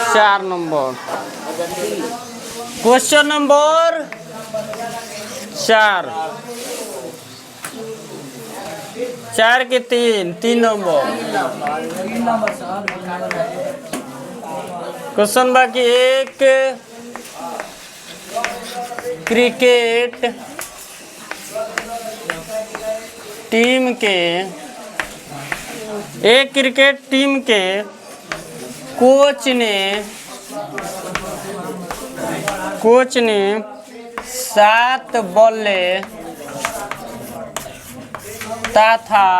4 number. Question number 4 4 के 3 number. Question बाकी एक क्रिकेट टीम के कोच ने 7 बल्ले तथा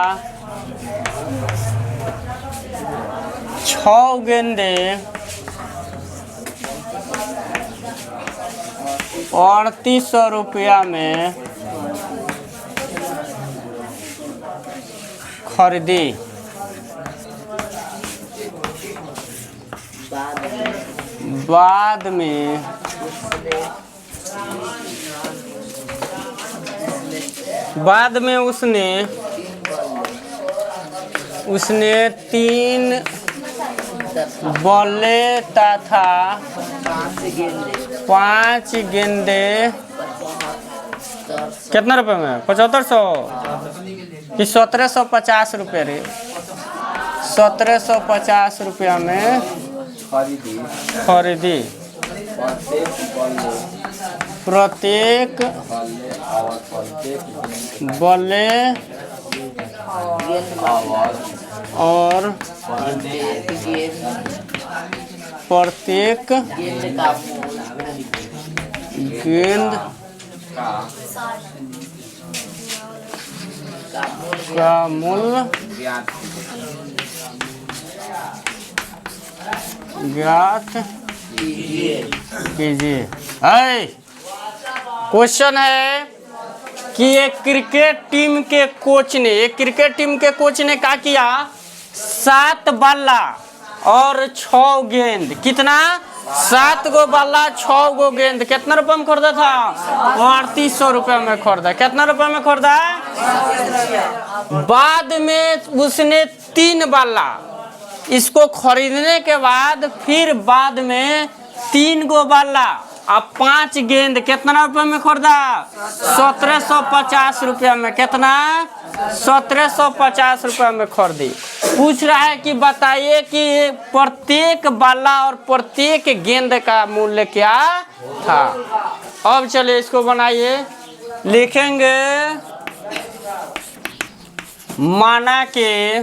6 गेंदे 3800 रुपया में खरीदी। बाद में उसने 3 बल्ले तथा 5 गेंदे कितना रुपए में 7500 कि 1750 रुपये रे 1750 रुपया में खरीदी। प्रत्येक बल्ले और प्रत्येक गेंद का मूल्य ज्ञात कीजिए। क्वेश्चन है कि एक क्रिकेट टीम के कोच ने क्या किया 7 बल्ला और 6 गेंद कितना 7 गो बल्ला 6 गो गेंद कितना रुपए में खरीदा था 3800 रुपये में खरीदा। कितना रुपए में खरीदा। बाद में उसने 3 बल्ला इसको खरीदने के बाद फिर बाद में 3 गो बल्ला अब 5 गेंद कितना रुपए में खरीदा 1750 रुपया में। कितना 1750 रुपया में खरीदी। पूछ रहा है कि बताइए कि प्रत्येक बल्ला और प्रत्येक गेंद का मूल्य क्या था। अब चलिए इसको बनाइए। लिखेंगे माना के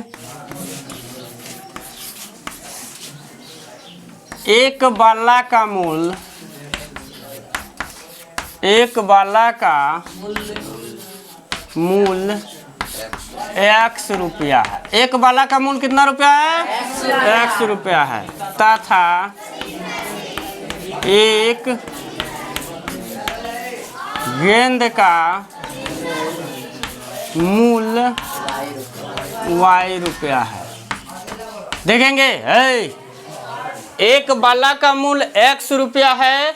एक बल्ला का मूल्य x रुपया है। एक बल्ला का मूल्य कितना रुपया है x रुपया है तथा एक गेंद का मूल्य y रुपया है। देखेंगे एक बल्ला का मूल्य x रुपया है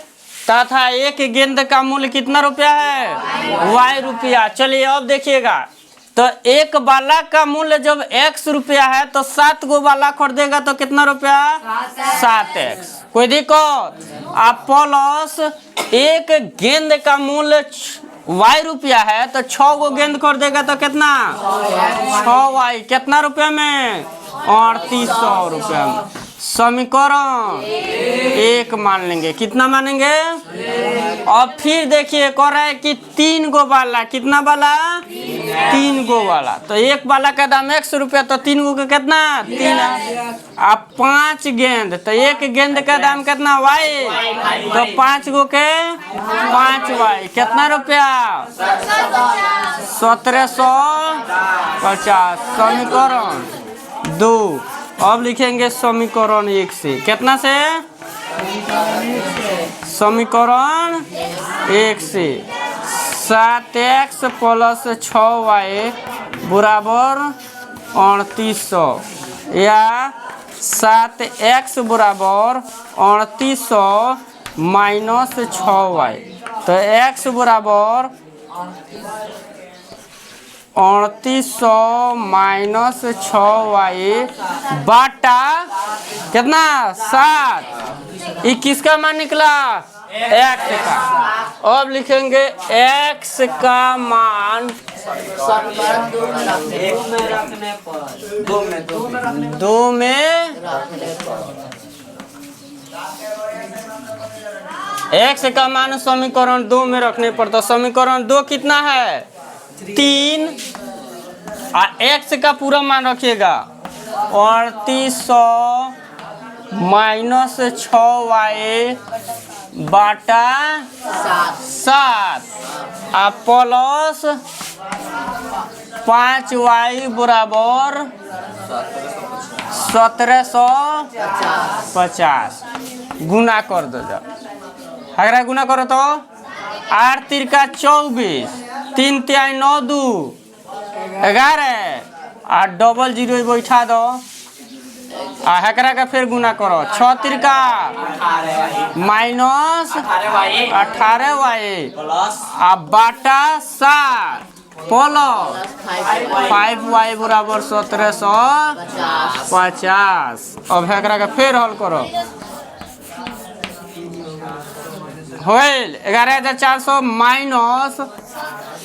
तथा एक गेंद का मूल्य कितना रुपया है y रुपया। चलिए अब देखिएगा तो एक बल्ला का मूल्य जब x रुपया है तो 7 गो बल्ला खरीदेगा तो कितना रुपया 7x। कोई दिक्कत। आप प्लस एक गेंद का मूल्य y रुपया है तो 6 गो गेंद खरीदेगा तो कितना 6y कितना रुपया में 3800 रुपया में। समीकरण 1 मान लेंगे। कितना मानेंगे। अब फिर देखिए कह रहा है कि 3 गो वाला कितना वाला 3 गो वाला तो एक वाला का दाम x रुपया तो 3 गो का कितना 3। अब 5 गेंद तो एक गेंद का दाम कितना y तो 5 गो के 5y कितना रुपया 1750। समीकरण 2। अब लिखेंगे समीकरण 1 से कितना से समीकरण 1 से 7x प्लस 6y बराबर 3800 या 7x बराबर 3800 माइनस 6y तो x बराबर 3800 माइनस 6y बाटा कितना 7। ये किसका मान निकला? x का। अब लिखेंगे x का मान 2 में x का मान समीकरण 2 में रखने पर, तो समीकरण 2 कितना है 3 और x का पूरा मान रखिएगा 3800 माइनस 6y बाटा 7 और प्लस 5y बराबर 1750 गुना कर दो। जब अगर गुना करो तो 8 तिरका 24, 3 तिहाई 9 2 11 और डबल 0 बैठा दो। हेकरा का फिर गुना करो 6 तिरका माइनस 18y आ बाटा 7 प्लस 5y बराबर 1750। अब हेकरा का फिर हल करो होल 11400 माइनस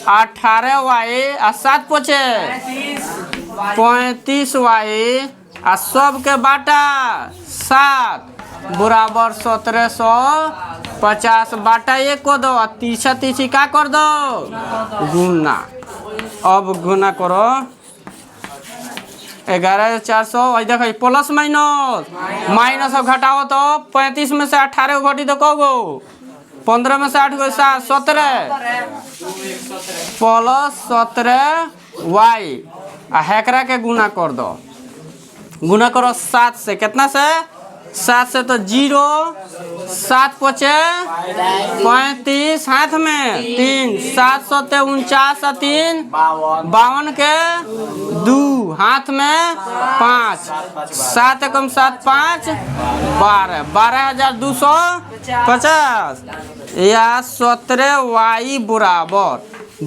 18y आ 7 पचे 35y आ सब के बाटा 7 बराबर 1750 बाटा 1 को दो, तीछा तीछी का कर दो गुना। अब गुना करो 11400 देखो प्लस माइनस माइनस घटाओ तो 35 में से 18 घटी तो कहो 15 में से 8 को 17 प्लस 17y आ हेकरा के गुना कर दो। गुना करो 7 से, कितना से 7 से तो 0 7 पचे 35 हाथ में 3 749 3 52 के 2 हाथ में 5 7 एकम 7 5 12 12250 या 17y बराबर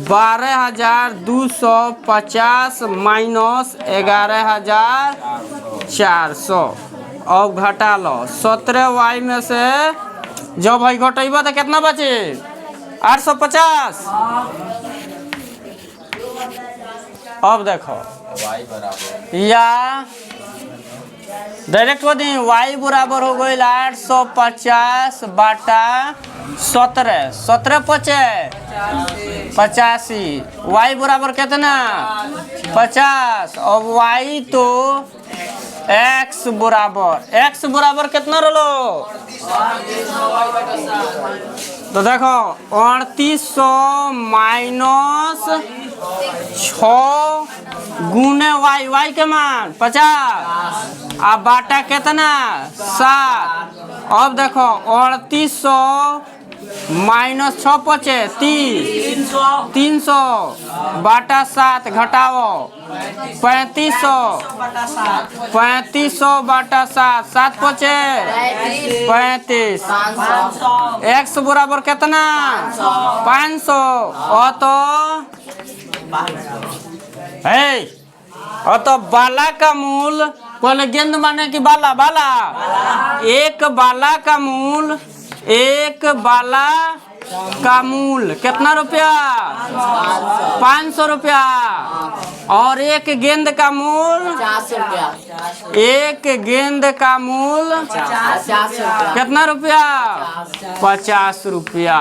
12250 माइनस 11400। अब घटा लो 17y में से जब भाई घटेबा तो कितना बचे 850। अब देखो या डायरेक्ट हो दी y बराबर हो गई 850 बाटा 17 17 पचे 85 y बराबर कितना 50। अब y तो x बराबर कितना रलो तो देखो 3800 माइनस 6 गुने y के मान 50 आ बाटा कितना 7। अब देखो 3800 माइनस 6 पचे 300 बाटा 7 घटाओ 3500 बाटा 7 7 पचे 35 x बराबर कितना 500 तो बाला का मूल पहले गेंद माने कि बाला एक बाला का मूल कितना रुपया 500 रुपया और एक गेंद का मूल 50 कितना रुपया 50 रुपया।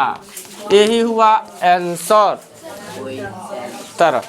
यही हुआ आंसर तरफ।